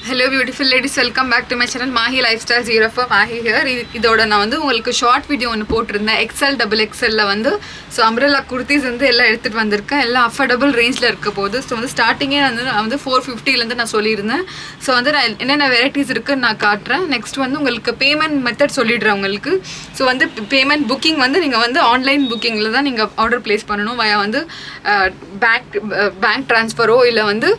Hello beautiful ladies, welcome back to my channel Mahi Lifestyle 04 Mahi here. இதோட நான் வந்து உங்களுக்கு ஷார்ட் வீடியோ ஒன்று போட்டிருந்தேன் எக்ஸ்எல் டபுள் எக்ஸ்எல்ல வந்து ஸோ அம்ப்ரெல்லா குர்த்திஸ் வந்து எல்லாம் எடுத்துகிட்டு வந்திருக்கேன். எல்லாம் அஃபோர்டபுள் ரேஞ்சில் இருக்க போகுது. ஸோ வந்து ஸ்டார்டிங்கே நான் வந்து 450 நான் சொல்லியிருந்தேன். ஸோ வந்து நான் என்னென்ன வெரைட்டிஸ் இருக்குன்னு நான் காட்டுறேன். நெக்ஸ்ட் வந்து உங்களுக்கு பேமெண்ட் மெத்தட் சொல்லிடுறேன் உங்களுக்கு. ஸோ வந்து பேமெண்ட் புக்கிங் வந்து நீங்கள் வந்து ஆன்லைன் புக்கிங்கில் தான் நீங்கள் ஆர்டர் ப்ளேஸ் பண்ணணும். வயா வந்து பேங்க் ட்ரான்ஸ்ஃபரோ இல்லை வந்து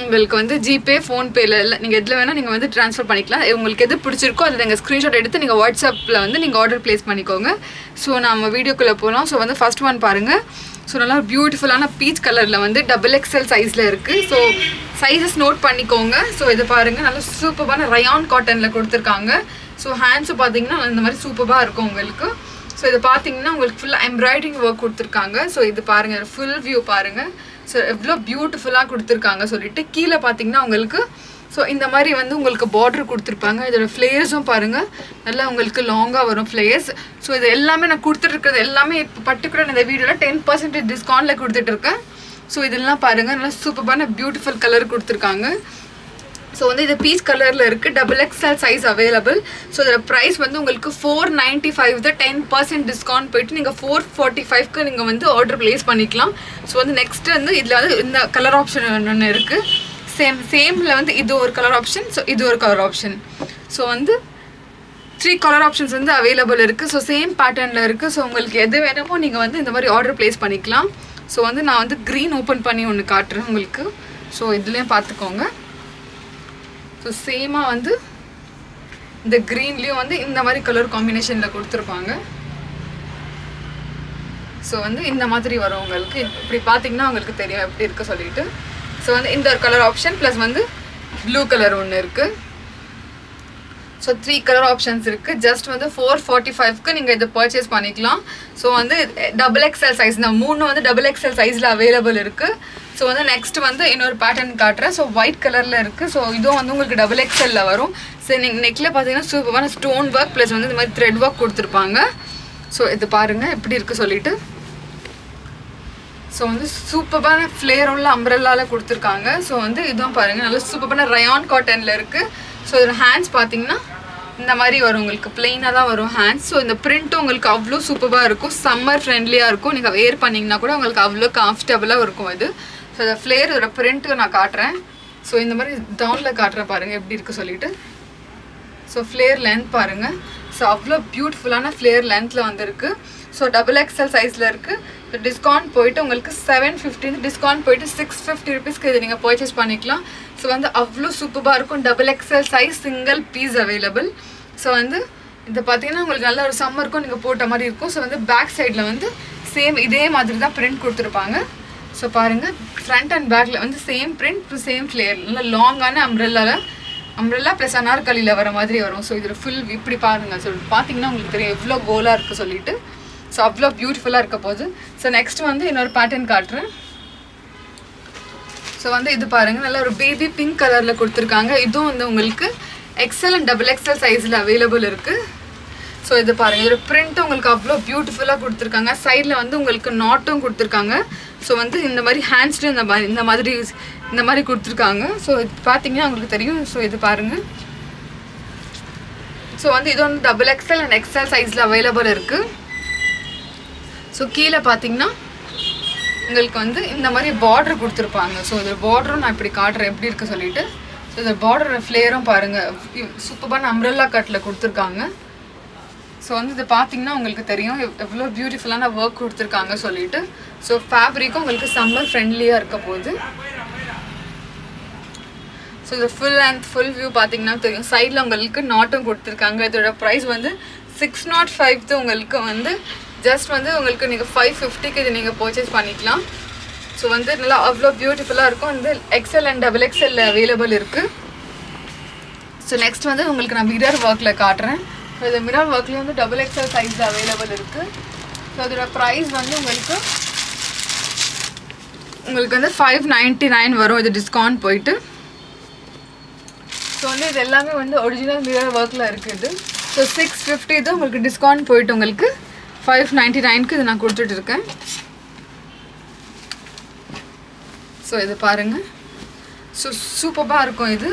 உங்களுக்கு வந்து ஜிபே ஃபோன்பேல இல்லை நீங்கள் எதில் வேணால் நீங்கள் வந்து ட்ரான்ஸ்ஃபர் பண்ணிக்கலாம். உங்களுக்கு எது பிடிச்சிருக்கோ அதில் நீங்கள் ஸ்க்ரீன்ஷாட் எடுத்து நீங்கள் வாட்ஸ்அப்பில் வந்து நீங்கள் ஆர்டர் ப்ளேஸ் பண்ணிக்கோங்க. ஸோ நம்ம வீடியோக்குள்ளே போகலாம். ஸோ வந்து ஃபஸ்ட் ஒன் பாருங்கள். ஸோ நல்லா பியூட்டிஃபுல்லான பீச் கலரில் வந்து டபுள் எக்ஸ்எல் சைஸில் இருக்குது. ஸோ சைஸஸ் நோட் பண்ணிக்கோங்க. ஸோ இது பாருங்கள், நல்லா சூப்பரான ரயான் காட்டனில் கொடுத்துருக்காங்க. ஸோ ஹேண்ட்ஸும் பார்த்தீங்கன்னா இந்த மாதிரி சூப்பராக இருக்கும் உங்களுக்கு. ஸோ இது பார்த்தீங்கன்னா உங்களுக்கு ஃபுல்லாக எம்ப்ராய்டரிங் ஒர்க் கொடுத்துருக்காங்க. ஸோ இது பாருங்கள், ஃபுல் வியூ பாருங்கள். ஸோ எவ்வளோ பியூட்டிஃபுல்லாக கொடுத்துருக்காங்க சொல்லிட்டு கீழே பார்த்தீங்கன்னா உங்களுக்கு ஸோ இந்த மாதிரி வந்து உங்களுக்கு பார்டர் கொடுத்துருப்பாங்க. இதோட ஃப்ளேயர்ஸும் பாருங்கள், நல்லா உங்களுக்கு லாங்காக வரும் ஃப்ளேயர்ஸ். ஸோ இது எல்லாமே நான் கொடுத்துட்ருக்கிறது எல்லாமே இப்போ பர்டிகுலர் இந்த வீடியோவில் 10% டிஸ்கவுண்ட்டில் கொடுத்துட்ருக்கேன். ஸோ இதெல்லாம் பாருங்கள், நல்லா சூப்பரான பியூட்டிஃபுல் கலர் கொடுத்துருக்காங்க. ஸோ வந்து இது பீச் கலரில் இருக்குது, double XL size available. So இதில் ப்ரைஸ் வந்து உங்களுக்கு 495 தான். 10% டிஸ்கவுண்ட் போயிட்டு நீங்கள் 445க்கு நீங்கள் வந்து ஆர்டர் ப்ளேஸ் பண்ணிக்கலாம். ஸோ வந்து நெக்ஸ்ட்டு வந்து இதில் வந்து இந்த கலர் ஆப்ஷன் ஒன்று இருக்குது. சேமில் வந்து இது ஒரு கலர் ஆப்ஷன், ஸோ இது ஒரு கலர் ஆப்ஷன். ஸோ வந்து 3 கலர் ஆப்ஷன்ஸ் வந்து அவைலபிள் இருக்குது. ஸோ சேம் பேட்டர்னில் இருக்குது. ஸோ உங்களுக்கு எது வேணுமோ நீங்கள் வந்து இந்த மாதிரி ஆர்டர் ப்ளேஸ் பண்ணிக்கலாம். ஸோ வந்து நான் வந்து க்ரீன் ஓப்பன் பண்ணி ஒன்று காட்டுறேன் உங்களுக்கு. ஸோ இதுலேயும் பார்த்துக்கோங்க. ஸோ சேமாக வந்து இந்த க்ரீன்லேயும் வந்து இந்த மாதிரி கலர் காம்பினேஷனில் கொடுத்துருப்பாங்க. ஸோ வந்து இந்த மாதிரி வரும் உங்களுக்கு. இப்படி பார்த்தீங்கன்னா உங்களுக்கு தெரியும் எப்படி இருக்குது சொல்லிட்டு. ஸோ வந்து இந்த ஒரு கலர் ஆப்ஷன் ப்ளஸ் வந்து ப்ளூ கலர் ஒன்று இருக்குது. ஸோ 3 கலர் ஆப்ஷன்ஸ் இருக்குது. ஜஸ்ட் வந்து 445க்கு நீங்கள் இதை பர்ச்சேஸ் பண்ணிக்கலாம். ஸோ வந்து டபுள் எக்ஸ்எல் சைஸ் தான், 3 வந்து டபுள் எக்ஸ்எல் சைஸில் அவைலபிள் இருக்குது. ஸோ வந்து நெக்ஸ்ட் வந்து இன்னொரு பேட்டர்ன் காட்டுறேன். ஸோ ஒயிட் கலரில் இருக்குது. ஸோ இதுவும் வந்து உங்களுக்கு டபுள் எக்ஸ்எல்லில் வரும். ஸோ நீங்கள் நெக்கில் பார்த்தீங்கன்னா சூப்பரான ஸ்டோன் ஒர்க் ப்ளஸ் வந்து இந்த மாதிரி த்ரெட் ஒர்க் கொடுத்துருப்பாங்க. ஸோ இது பாருங்கள் எப்படி இருக்குது சொல்லிட்டு. ஸோ வந்து சூப்பரான ஃப்ளேர் உள்ள அம்ப்ரெல்லாவில் கொடுத்துருக்காங்க. ஸோ வந்து இதுவும் பாருங்கள், நல்லா சூப்பரான ரயான் காட்டனில் இருக்குது. ஸோ இதில் ஹேண்ட்ஸ் பார்த்தீங்கன்னா இந்த மாதிரி வரும் உங்களுக்கு, பிளெயினாக தான் வரும் ஹேண்ட்ஸ். ஸோ இந்த பிரிண்ட்டும் உங்களுக்கு அவ்வளோ சூப்பராக இருக்கும், சம்மர் ஃப்ரெண்ட்லியாக இருக்கும். நீங்கள் வேர் பண்ணிங்கன்னா கூட உங்களுக்கு அவ்வளோ கம்ஃபர்டபுளாக இருக்கும் இது. ஸோ இந்த ஃப்ளேர் இதோட பிரிண்ட்டு நான் காட்டுறேன். ஸோ இந்த மாதிரி டவுனில் காட்டுறேன் பாருங்கள் எப்படி இருக்குது சொல்லிட்டு. ஸோ ஃப்ளேர் லென்த் பாருங்கள். ஸோ அவ்வளோ பியூட்டிஃபுல்லான ஃப்ளேர் லென்த்தில் வந்துருக்கு. ஸோ டபுள் எக்ஸ்எல் சைஸில் இருக்குது. ஸோ டிஸ்கவுண்ட் போயிட்டு உங்களுக்கு 750 டிஸ்கவுண்ட் போயிட்டு 650 ருபீஸ்க்கு இது நீங்கள் பர்ச்சேஸ் பண்ணிக்கலாம். ஸோ வந்து அவ்வளோ சூப்பராக இருக்கும். Double XL size single piece available. So வந்து இது பார்த்தீங்கன்னா உங்களுக்கு நல்ல ஒரு சம்மருக்கும் நீங்கள் போட்ட மாதிரி இருக்கும். ஸோ வந்து பேக் சைடில் வந்து சேம் இதே மாதிரி தான் பிரிண்ட் கொடுத்துருப்பாங்க. ஸோ பாருங்கள், ஃப்ரண்ட் அண்ட் பேக்கில் வந்து சேம் பிரிண்ட் சேம் ஃப்ளேர், நல்லா லாங்கான அம்ப்ரெல்லா ப்ளஸ் அனார்கலியில் வர மாதிரி வரும். ஸோ இதில் ஃபுல் இப்படி பாருங்கள். ஸோ பார்த்தீங்கன்னா உங்களுக்கு தெரியும் எவ்வளோ கோலாக இருக்குது சொல்லிட்டு. ஸோ அவ்வளோ பியூட்டிஃபுல்லாக இருக்க போகுது. ஸோ நெக்ஸ்ட் வந்து இன்னொரு பேட்டர்ன் காட்டுறேன். ஸோ வந்து இது பாருங்கள், நல்லா ஒரு பேபி பிங்க் கலரில் கொடுத்துருக்காங்க. இதுவும் வந்து உங்களுக்கு எக்ஸ்எல் அண்ட் டபுள் எக்ஸ்எல் சைஸில் அவைலபிள் இருக்குது. ஸோ இது பாருங்கள், இதோட பிரிண்ட்டும் உங்களுக்கு அவ்வளோ பியூட்டிஃபுல்லாக கொடுத்துருக்காங்க. சைடில் வந்து உங்களுக்கு நாட்டும் கொடுத்துருக்காங்க. ஸோ வந்து இந்த மாதிரி ஹேண்ட்ஸ்லையும் இந்த மாதிரி கொடுத்துருக்காங்க. ஸோ இது பார்த்தீங்கன்னா உங்களுக்கு தெரியும். ஸோ இது பாருங்கள். ஸோ வந்து இது வந்து டபுள் எக்ஸ்எல் அண்ட் எக்ஸ்எல் சைஸில் அவைலபிள் இருக்குது. ஸோ கீழே பார்த்தீங்கன்னா உங்களுக்கு வந்து இந்த மாதிரி பார்டர் கொடுத்துருப்பாங்க. ஸோ இது பார்டரும் நான் இப்படி காட்டுறேன் எப்படி இருக்குது சொல்லிட்டு. ஸோ இந்த பார்டர் ஃப்ளேரும் பாருங்கள், சூப்பரான அம்ப்ரெல்லா கட்டில் கொடுத்துருக்காங்க. ஸோ வந்து இது பார்த்தீங்கன்னா உங்களுக்கு தெரியும் எவ்வளோ பியூட்டிஃபுல்லான ஒர்க் கொடுத்துருக்காங்க சொல்லிட்டு. ஸோ ஃபேப்ரிக்கும் உங்களுக்கு சம்மர் ஃப்ரெண்ட்லியாக இருக்க போகுது. ஸோ இது ஃபுல் வியூ பார்த்தீங்கன்னா தெரியும். சைடில் உங்களுக்கு நாட்டும் கொடுத்துருக்காங்க. இதோட ப்ரைஸ் வந்து 605 உங்களுக்கு வந்து ஜஸ்ட் வந்து உங்களுக்கு நீங்கள் 550க்கு இது நீங்கள் பர்ச்சேஸ் பண்ணிக்கலாம். ஸோ வந்து நல்லா அவ்வளோ பியூட்டிஃபுல்லாக இருக்கும். வந்து XL and double XL available இருக்குது. ஸோ நெக்ஸ்ட் வந்து உங்களுக்கு நான் மிரர் ஒர்க்கில் காட்டுறேன். ஸோ இந்த மிரர் ஒர்க்லேயும் வந்து டபுள் எக்ஸ்எல் சைஸில் அவைலபிள் இருக்குது. ஸோ அதோட ப்ரைஸ் வந்து உங்களுக்கு வந்து 599 வரும் இது டிஸ்கவுண்ட் போயிட்டு. ஸோ வந்து இது எல்லாமே வந்து ஒரிஜினல் மிரர் ஒர்க்கில் இருக்குது. ஸோ 650 இது உங்களுக்கு டிஸ்கவுண்ட் போயிட்டு உங்களுக்கு 599க்கு இது நான் கொடுத்துட்டு இருக்கேன். ஸோ இது பாருங்கள், ஸோ சூப்பராக இருக்கும் இது.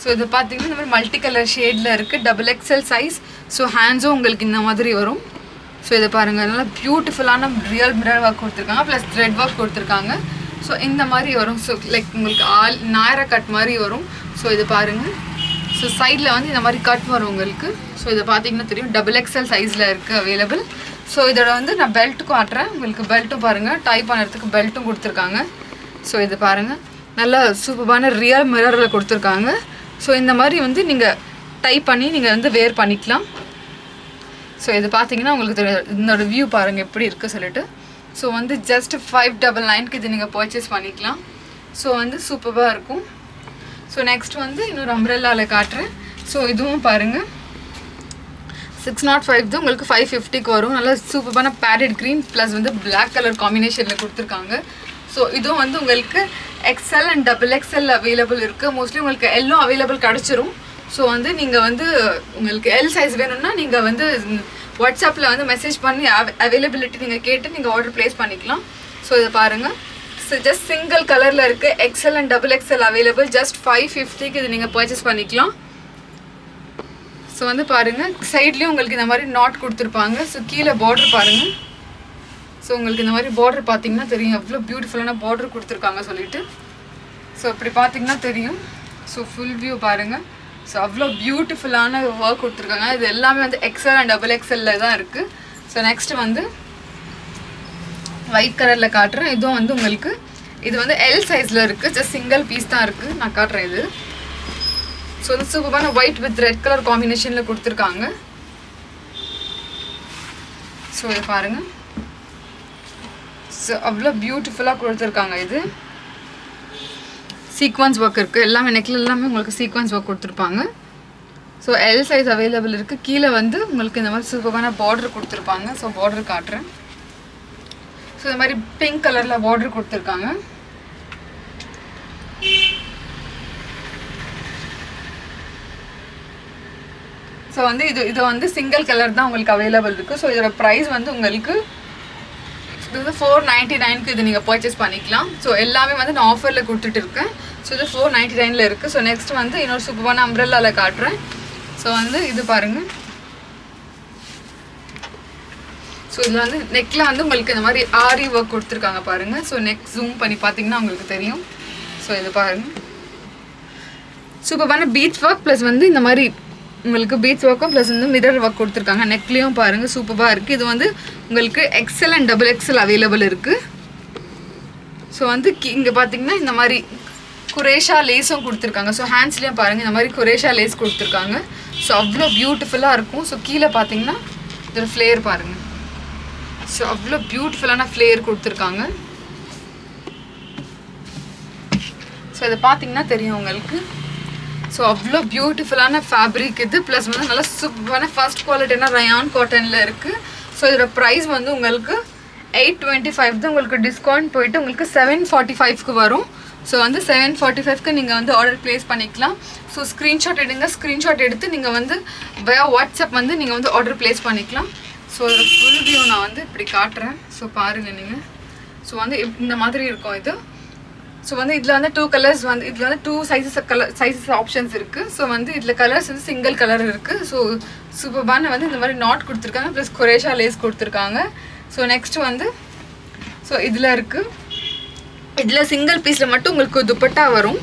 ஸோ இது பார்த்தீங்கன்னா இந்த மாதிரி மல்டி கலர் ஷேடில் இருக்குது, XXL சைஸ். ஸோ ஹேண்ட்ஸும் உங்களுக்கு இந்த மாதிரி வரும். ஸோ இதை பாருங்கள், நல்லா பியூட்டிஃபுல்லான ரியல் மிரர் ஒர்க் கொடுத்துருக்காங்க, ப்ளஸ் த்ரெட் ஒர்க் கொடுத்துருக்காங்க. ஸோ இந்த மாதிரி வரும். ஸோ லைக் உங்களுக்கு நாயரா கட் மாதிரி வரும். ஸோ இது பாருங்கள். ஸோ சைடில் வந்து இந்த மாதிரி கட் வரும் உங்களுக்கு. ஸோ இதை பார்த்தீங்கன்னா தெரியும், XXL சைஸில் இருக்குது அவைலபிள். ஸோ இதோட வந்து நான் பெல்ட்டுக்கும் காட்டுறேன் உங்களுக்கு. பெல்ட்டும் பாருங்கள், டைப் பண்ணுறதுக்கு பெல்ட்டும் கொடுத்துருக்காங்க. ஸோ இது பாருங்கள், நல்லா சூப்பரான ரியல் மிரரில் கொடுத்துருக்காங்க. ஸோ இந்த மாதிரி வந்து நீங்கள் டைப் பண்ணி நீங்கள் வந்து வேர் பண்ணிக்கலாம். ஸோ இது பார்த்தீங்கன்னா உங்களுக்கு தெரியும், இதோட வியூ பாருங்கள் எப்படி இருக்குது சொல்லிட்டு. ஸோ வந்து ஜஸ்ட் 599க்கு இது நீங்கள் பர்ச்சேஸ் பண்ணிக்கலாம். ஸோ வந்து சூப்பராக இருக்கும். ஸோ நெக்ஸ்ட் வந்து இன்னொரு அம்ப்ரெல்லாவில் காட்டுறேன். ஸோ இதுவும் பாருங்கள், 605 தான் உங்களுக்கு 550க்கு வரும். நல்லா சூப்பரான பேடட் க்ரீன் ப்ளஸ் வந்து பிளாக் கலர் காம்பினேஷனில் கொடுத்துருக்காங்க. ஸோ இதுவும் வந்து உங்களுக்கு XL அண்ட் XXL அவைலபிள் இருக்குது. மோஸ்ட்லி உங்களுக்கு எல்லும் அவைலபிள் கிடச்சிரும். ஸோ வந்து நீங்கள் வந்து உங்களுக்கு எல் சைஸ் வேணும்னா நீங்கள் வந்து வாட்ஸ்அப்பில் வந்து மெசேஜ் பண்ணி அவைலபிலிட்டி நீங்கள் கேட்டு நீங்கள் ஆர்டர் ப்ளேஸ் பண்ணிக்கலாம். ஸோ இதை பாருங்கள், ஸோ ஜஸ்ட் சிங்கிள் கலரில் இருக்குது. XL and XXL available. Just 550க்கு இது நீங்கள் பர்ச்சேஸ் பண்ணிக்கலாம். ஸோ வந்து பாருங்கள், சைட்லேயும் உங்களுக்கு இந்த மாதிரி நாட் கொடுத்துருப்பாங்க. ஸோ கீழே பார்டர் பாருங்கள். ஸோ உங்களுக்கு இந்த மாதிரி பார்டர் பார்த்தீங்கன்னா தெரியும், எவ்வளோ பியூட்டிஃபுல்லான பார்டர் கொடுத்துருக்காங்க சொல்லிட்டு. ஸோ இப்படி பார்த்தீங்கன்னா தெரியும். ஸோ ஃபுல் வியூ பாருங்கள். ஸோ அவ்வளோ பியூட்டிஃபுல்லான ஒர்க் கொடுத்துருக்காங்க. இது எல்லாமே வந்து XL அண்ட் XXL தான் இருக்குது. ஸோ நெக்ஸ்ட்டு வந்து ஒயிட் கலரில் காட்டுறேன். இதுவும் வந்து உங்களுக்கு இது வந்து எல் சைஸில் இருக்குது. ஜஸ்ட் சிங்கிள் பீஸ் தான் இருக்குது. நான் காட்டுறேன் இது. ஸோ வந்து சூப்பரான ஒயிட் வித் ரெட் கலர் காம்பினேஷனில் கொடுத்துருக்காங்க. ஸோ இதை பாருங்கள், ஸோ அவ்வளோ பியூட்டிஃபுல்லாக கொடுத்துருக்காங்க. இது சீக்வன்ஸ் ஒர்க் இருக்குது, எல்லாமே நெக்கில் எல்லாமே உங்களுக்கு சீக்வன்ஸ் ஒர்க் கொடுத்துருப்பாங்க. ஸோ எல் சைஸ் அவைலபிள் இருக்குது. கீழே வந்து உங்களுக்கு இந்த மாதிரி சூப்பரான பார்டர் கொடுத்துருப்பாங்க. ஸோ பார்டர் காட்டுறேன். ஸோ இந்த மாதிரி பிங்க் கலரில் பார்டர் கொடுத்துருக்காங்க. ஸோ வந்து இது வந்து சிங்கிள் கலர் தான் உங்களுக்கு அவைலபிள் இருக்குது. ஸோ இதோட ப்ரைஸ் வந்து உங்களுக்கு இது வந்து 499க்கு இது நீங்கள் பர்ச்சேஸ் பண்ணிக்கலாம். ஸோ எல்லாமே வந்து நான் ஆஃபரில் கொடுத்துட்டு இருக்கேன். ஸோ இது 499ல் இருக்குது. ஸோ நெக்ஸ்ட் வந்து இன்னொரு சூப்பரான அம்ப்ரெல்லாவில் காட்டுறேன். ஸோ வந்து இது பாருங்கள். ஸோ இதில் வந்து நெக்கில் வந்து உங்களுக்கு இந்த மாதிரி ஆரி ஒர்க் கொடுத்துருக்காங்க பாருங்கள். ஸோ நெக் ஜூம் பண்ணி பார்த்தீங்கன்னா உங்களுக்கு தெரியும். ஸோ இது பாருங்கள், சூப்பரான பீட்ஸ் ஒர்க் ப்ளஸ் வந்து இந்த மாதிரி உங்களுக்கு பீட்ஸ் ஒர்க்கும் ப்ளஸ் வந்து மிரர் ஒர்க் கொடுத்துருக்காங்க. நெக்லேயும் பாருங்கள் சூப்பராக இருக்குது. இது வந்து உங்களுக்கு XL அண்ட் XXL அவைலபிள் இருக்குது. ஸோ வந்து இங்கே பார்த்தீங்கன்னா இந்த மாதிரி குரேஷா லேஸும் கொடுத்துருக்காங்க. ஸோ ஹேண்ட்ஸ்லேயும் பாருங்கள் இந்த மாதிரி குரேஷா லேஸ் கொடுத்துருக்காங்க. ஸோ அவ்வளோ பியூட்டிஃபுல்லாக இருக்கும். ஸோ கீழே பார்த்தீங்கன்னா இதோட ஃப்ளேர் பாருங்கள். ஸோ அவ்வளோ பியூட்டிஃபுல்லான ஃப்ளேர் கொடுத்துருக்காங்க. ஸோ இதை பார்த்தீங்கன்னா தெரியும் உங்களுக்கு. ஸோ அவ்வளோ பியூட்டிஃபுல்லான ஃபேப்ரிக் இது. ப்ளஸ் வந்து நல்லா சூப்பரான ஃபர்ஸ்ட் குவாலிட்டினா ரயான் காட்டனில் இருக்குது. ஸோ இதோட ப்ரைஸ் வந்து உங்களுக்கு 825 தான். உங்களுக்கு டிஸ்கவுண்ட் போயிட்டு உங்களுக்கு 745க்கு வரும். ஸோ வந்து 745க்கு நீங்கள் வந்து ஆர்டர் ப்ளேஸ் பண்ணிக்கலாம். ஸோ ஸ்க்ரீன்ஷாட் எடுங்க. ஸ்க்ரீன்ஷாட் எடுத்து நீங்கள் வந்து வயா வாட்ஸ்அப் வந்து நீங்கள் வந்து ஆர்டர் ப்ளேஸ் பண்ணிக்கலாம். ஸோ இதோட ஃபுல் வியூ நான் வந்து இப்படி காட்டுறேன். ஸோ பாருங்கள் நீங்கள். ஸோ வந்து இந்த மாதிரி இருக்கும் இது. ஸோ வந்து இதில் வந்து 2 கலர்ஸ் வந்து இதில் வந்து 2 சைஸஸ் ஆப்ஷன்ஸ் இருக்குது. ஸோ வந்து இதில் கலர்ஸ் வந்து சிங்கிள் கலர் இருக்குது. ஸோ சூப்பரான வந்து இந்த மாதிரி நாட் கொடுத்துருக்காங்க ப்ளஸ் குரேஷா லேஸ் கொடுத்துருக்காங்க. ஸோ நெக்ஸ்ட்டு வந்து ஸோ இதில் இருக்குது. இதில் சிங்கிள் பீஸில் மட்டும் உங்களுக்கு துப்பட்டா வரும்.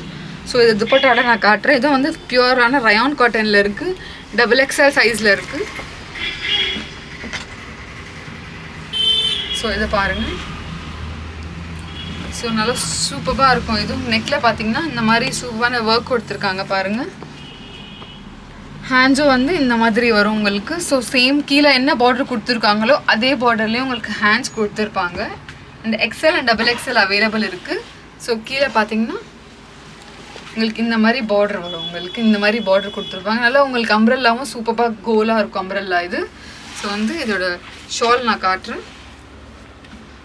ஸோ இது துப்பட்டாவோட நான் காட்டுறேன். இதுவும் வந்து பியூரான ரயான் காட்டனில் இருக்குது. XXL சைஸில் இருக்குது. ஸோ இதை பாருங்கள். ஸோ நல்லா சூப்பராக இருக்கும். இதுவும் நெக்கில் பார்த்தீங்கன்னா இந்த மாதிரி சூப்பரான ஒர்க் கொடுத்துருக்காங்க பாருங்கள். ஹேண்ட்ஸும் வந்து இந்த மாதிரி வரும் உங்களுக்கு. ஸோ சேம் கீழே என்ன பார்டர் கொடுத்துருக்காங்களோ அதே பார்டர்லேயும் உங்களுக்கு ஹேண்ட்ஸ் கொடுத்துருப்பாங்க. And XL and XXL available இருக்குது. ஸோ கீழே பார்த்தீங்கன்னா உங்களுக்கு இந்த மாதிரி பார்டர் வரும். உங்களுக்கு இந்த மாதிரி பார்டர் கொடுத்துருப்பாங்க. நல்லா உங்களுக்கு அம்ப்ரெல்லாவும் சூப்பராக கோலாக இருக்கும் அம்ப்ரெல்லா இது. ஸோ வந்து இதோட ஷால் நான் காட்டுறேன்.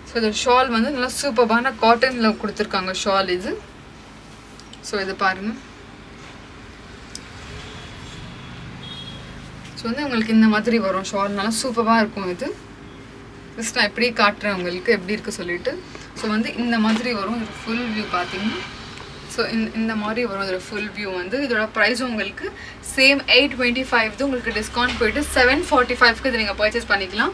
ஸோ இதோட ஷால் வந்து நல்லா சூப்பரான காட்டனில் கொடுத்துருக்காங்க ஷால் இது. ஸோ இது பாருங்கள். ஸோ வந்து உங்களுக்கு இந்த மாதிரி வரும் ஷால். நல்லா சூப்பராக இருக்கும் இது. ஜஸ்ட் நான் எப்படி காட்டுறேன் உங்களுக்கு எப்படி இருக்குது சொல்லிட்டு. ஸோ வந்து இந்த மாதிரி வரும். இது ஃபுல் வியூ பார்த்தீங்கன்னா ஸோ இந்த மாதிரி வரும் இதோட ஃபுல் வியூ வந்து. இதோட ப்ரைஸ் உங்களுக்கு சேம் 825 உங்களுக்கு டிஸ்கவுண்ட் போயிட்டு 745க்கு இது நீங்கள் பர்ச்சேஸ் பண்ணிக்கலாம்.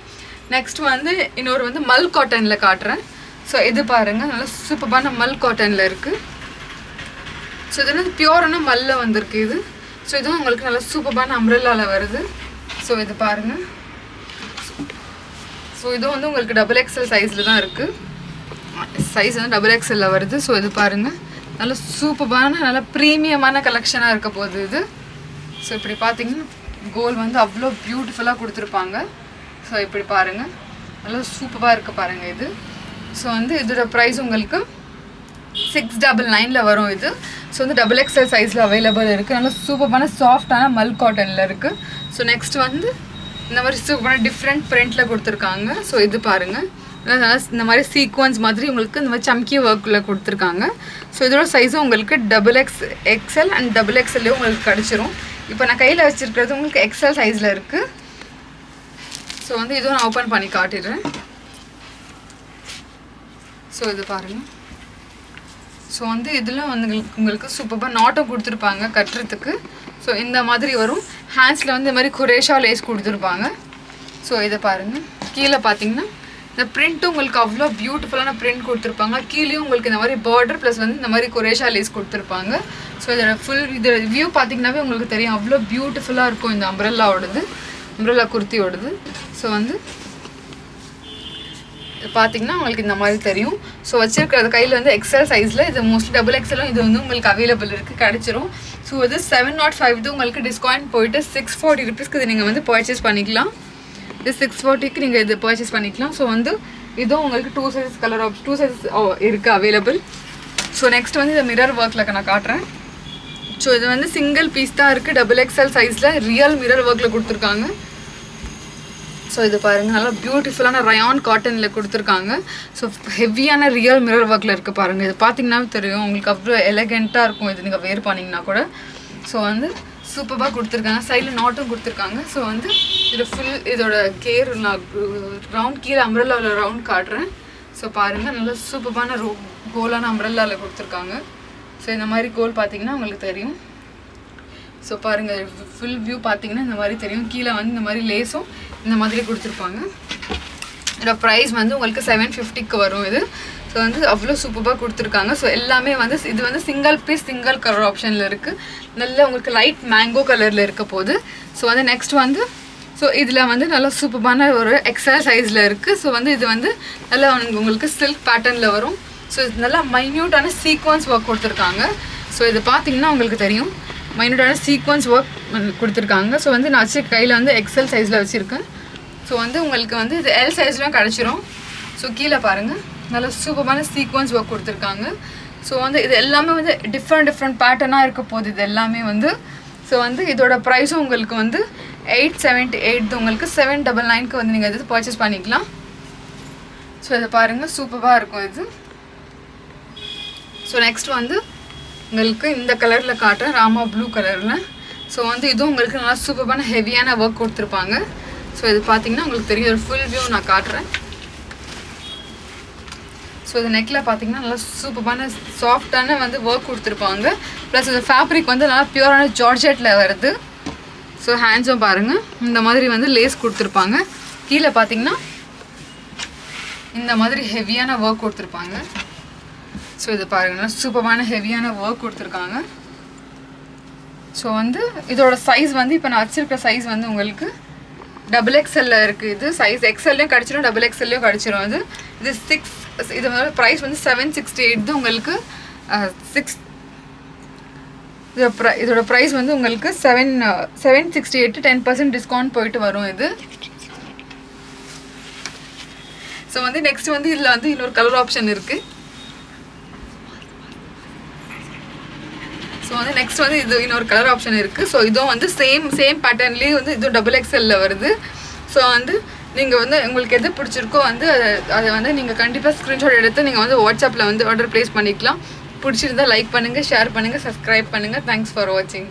நெக்ஸ்ட் வந்து இன்னொரு வந்து மல் காட்டனில் காட்டுறேன். ஸோ இது பாருங்கள், நல்லா சூப்பரான மல் காட்டனில் இருக்குது. ஸோ இது வந்து பியூரான மல்ல வந்திருக்கு இது. ஸோ இதுவும் உங்களுக்கு நல்லா சூப்பரான அம்ப்ரெல்லாவில் வருது. ஸோ இது பாருங்கள். ஸோ இதுவும் வந்து உங்களுக்கு XXL சைஸில் தான் இருக்குது. சைஸ் வந்து XXL வருது. ஸோ இது பாருங்கள், நல்ல சூப்பரான நல்ல ப்ரீமியமான கலெக்ஷனாக இருக்க போகுது இது. ஸோ இப்படி பார்த்தீங்கன்னா கோல் வந்து அவ்வளோ பியூட்டிஃபுல்லாக கொடுத்துருப்பாங்க. ஸோ இப்படி பாருங்கள், நல்லா சூப்பராக இருக்க பாருங்கள் இது. ஸோ வந்து இதோட ப்ரைஸ் உங்களுக்கு 699 வரும் இது. ஸோ வந்து XXL சைஸில் அவைலபிள் இருக்குது. நல்லா சூப்பரான சாஃப்டான மல் காட்டனில் இருக்குது. ஸோ நெக்ஸ்ட் வந்து இந்த மாதிரி சூப்பரான டிஃப்ரெண்ட் பிரிண்டில் கொடுத்துருக்காங்க. ஸோ இது பாருங்கள், நல்லா இந்த மாதிரி சீக்வன்ஸ் மாதிரி உங்களுக்கு இந்த மாதிரி சம்கி ஒர்க்கில் கொடுத்துருக்காங்க. ஸோ இதோட சைஸும் உங்களுக்கு XXL அண்ட் XXLலேயும் உங்களுக்கு கிடச்சிரும். இப்போ நான் கையில் வச்சுருக்கிறது உங்களுக்கு XL சைஸில் இருக்குது. ஸோ வந்து இதுவும் நான் ஓப்பன் பண்ணி காட்டிடுறேன். ஸோ இது பாருங்கள். ஸோ வந்து இதில் வந்து உங்களுக்கு சூப்பராக நாட்டம் கொடுத்துருப்பாங்க கட்டுறதுக்கு. ஸோ இந்த மாதிரி வரும். ஹேண்ட்ஸில் வந்து இந்த மாதிரி குரேஷா லேஸ் கொடுத்துருப்பாங்க. ஸோ இதை பாருங்கள், கீழே பார்த்தீங்கன்னா இந்த பிரிண்ட்டும் உங்களுக்கு அவ்வளோ பியூட்டிஃபுல்லான பிரிண்ட் கொடுத்துருப்பாங்க. கீழேயும் உங்களுக்கு இந்த மாதிரி பார்டர் ப்ளஸ் வந்து இந்த மாதிரி குரேஷா லேஸ் கொடுத்துருப்பாங்க. ஸோ இதோட ஃபுல் இதோட வியூ பார்த்தீங்கன்னாவே உங்களுக்கு தெரியும், அவ்வளோ பியூட்டிஃபுல்லாக இருக்கும் இந்த அம்ப்ரெல்லா குர்த்தியோடது. ஸோ வந்து பார்த்தீங்கன்னா உங்களுக்கு இந்த மாதிரி தெரியும். ஸோ வச்சிருக்கிறது கையில் வந்து XL சைஸில், இது மோஸ்ட்லி XXLும் இது வந்து உங்களுக்கு அவைலபிள் இருக்குது, கிடச்சிரும். ஸோ இது 705 உங்களுக்கு டிஸ்கவுண்ட் போயிட்டு 640 ருபீஸ்க்கு இது நீங்கள் வந்து பர்ச்சேஸ் பண்ணிக்கலாம். இது 640க்கு நீங்கள் இது பர்ச்சேஸ் பண்ணிக்கலாம். ஸோ வந்து இதுவும் உங்களுக்கு 2 சைஸஸ் இருக்குது அவைலபிள். ஸோ நெக்ஸ்ட் வந்து இந்த மிரர் ஒர்க்கில் நான் காட்டுறேன். ஸோ இது வந்து சிங்கிள் பீஸ் தான் இருக்குது, XXL சைஸில் ரியல் மிரர் ஒர்க்கில் கொடுத்துருக்காங்க. ஸோ இது பாருங்கள், நல்லா பியூட்டிஃபுல்லான ரயான் காட்டனில் கொடுத்துருக்காங்க. ஸோ ஹெவியான ரியல் மிரர் ஒர்க்கில் இருக்குது பாருங்கள். இது பார்த்தீங்கன்னா தெரியும் உங்களுக்கு அவ்வளோ எலகெண்ட்டாக இருக்கும் இது நீங்கள் வேர் பண்ணிங்கன்னா கூட. ஸோ வந்து சூப்பராக கொடுத்துருக்காங்க. சைடில் நாட்டும் கொடுத்துருக்காங்க. ஸோ வந்து இது ஃபுல் இதோட கேர் நான் ரவுண்ட் கீழே அம்ப்ரெல்லாவில் ரவுண்ட் காட்டுறேன். ஸோ பாருங்கள், நல்லா சூப்பரான கோலான அம்ப்ரெல்லாவில் கொடுத்துருக்காங்க. ஸோ இந்த மாதிரி கோல் பார்த்தீங்கன்னா உங்களுக்கு தெரியும். ஸோ பாருங்கள், ஃபுல் வியூ பார்த்தீங்கன்னா இந்த மாதிரி தெரியும். கீழே வந்து இந்த மாதிரி லேஸும் இந்த மாதிரி கொடுத்துருப்பாங்க. இதோட ப்ரைஸ் வந்து உங்களுக்கு 750க்கு வரும் இது. ஸோ வந்து அவ்வளோ சூப்பராக கொடுத்துருக்காங்க. ஸோ எல்லாமே வந்து இது வந்து சிங்கிள் பீஸ் சிங்கிள் கலர் ஆப்ஷனில் இருக்குது. நல்ல உங்களுக்கு லைட் மேங்கோ கலரில் இருக்க போகுது. ஸோ வந்து நெக்ஸ்ட் வந்து ஸோ இதில் வந்து நல்லா சூப்பரான ஒரு XL சைஸில் இருக்குது. ஸோ வந்து இது வந்து நல்லா உங்களுக்கு சில்க் பேட்டர்னில் வரும். ஸோ இது நல்லா மைன்யூட்டான சீக்வன்ஸ் ஒர்க் கொடுத்துருக்காங்க. ஸோ இது பார்த்தீங்கன்னா உங்களுக்கு தெரியும், மைனூட்டான சீக்வன்ஸ் ஒர்க் கொடுத்துருக்காங்க. ஸோ வந்து நான் வச்சு கையில் வந்து XL சைஸில் வச்சுருக்கேன். ஸோ வந்து உங்களுக்கு வந்து இது L சைஸ்லாம் கிடச்சிரும். ஸோ கீழே பாருங்கள், நல்ல சூப்பரான சீக்வன்ஸ் ஒர்க் கொடுத்துருக்காங்க. ஸோ வந்து இது எல்லாமே வந்து டிஃப்ரெண்ட் பேட்டர்னாக இருக்க போகுது இது எல்லாமே வந்து. ஸோ வந்து இதோட ப்ரைஸும் உங்களுக்கு வந்து 878 உங்களுக்கு 799க்கு வந்து நீங்கள் இது பர்ச்சேஸ் பண்ணிக்கலாம். ஸோ இதை பாருங்கள், சூப்பராக இருக்கும் இது. ஸோ நெக்ஸ்ட் வந்து உங்களுக்கு இந்த கலரில் காட்டுறேன், ராமா ப்ளூ கலரில். ஸோ வந்து இதுவும் உங்களுக்கு நல்லா சூப்பரான ஹெவியான ஒர்க் கொடுத்துருப்பாங்க. ஸோ இது பார்த்தீங்கன்னா உங்களுக்கு தெரியும், ஒரு ஃபுல் வியூ நான் காட்டுறேன். ஸோ இது நெக்கில் பார்த்தீங்கன்னா நல்லா சூப்பரான சாஃப்டான வந்து ஒர்க் கொடுத்துருப்பாங்க. ப்ளஸ் இந்த ஃபேப்ரிக் வந்து நல்லா பியூரான ஜார்ஜெட்டில் வருது. ஸோ ஹேண்ட்ஸும் பாருங்கள், இந்த மாதிரி வந்து லேஸ் கொடுத்துருப்பாங்க. கீழே பார்த்தீங்கன்னா இந்த மாதிரி ஹெவியான ஒர்க் கொடுத்துருப்பாங்க. ஸோ இது பாருங்கள், சூப்பரான ஹெவியான ஒர்க் கொடுத்துருக்காங்க. ஸோ வந்து இதோட சைஸ் வந்து இப்போ நான் வச்சுருக்க சைஸ் வந்து உங்களுக்கு XXL இருக்குது. இது சைஸ் XLலையும் கிடச்சிரும், XXLலையும் கிடச்சிரும். இது 6 இது வந்து ப்ரைஸ் வந்து 768 உங்களுக்கு 6 இதோட ப்ரைஸ் வந்து உங்களுக்கு 768 10% டிஸ்கவுண்ட் போயிட்டு வரும் இது. ஸோ வந்து நெக்ஸ்ட் வந்து இதில் வந்து இன்னொரு கலர் ஆப்ஷன் இருக்குது. ஸோ வந்து நெக்ஸ்ட் வந்து இது இன்னொரு கலர் ஆப்ஷன் இருக்குது. ஸோ இதுவும் வந்து சேம் பேட்டர்ன்லேயே வந்து இதுவும் XXLல வருது. ஸோ வந்து நீங்கள் வந்து உங்களுக்கு எது பிடிச்சிருக்கோ வந்து அதை வந்து நீங்கள் கண்டிப்பாக ஸ்க்ரீன்ஷாட் எடுத்து நீங்கள் வந்து வாட்ஸ்அப்பில் வந்து ஆர்டர் ப்ளேஸ் பண்ணிக்கலாம். பிடிச்சிருந்தா லைக் பண்ணுங்கள், ஷேர் பண்ணுங்கள், சப்ஸ்கிரைப் பண்ணுங்கள். தேங்க்ஸ் ஃபார் வாட்சிங்.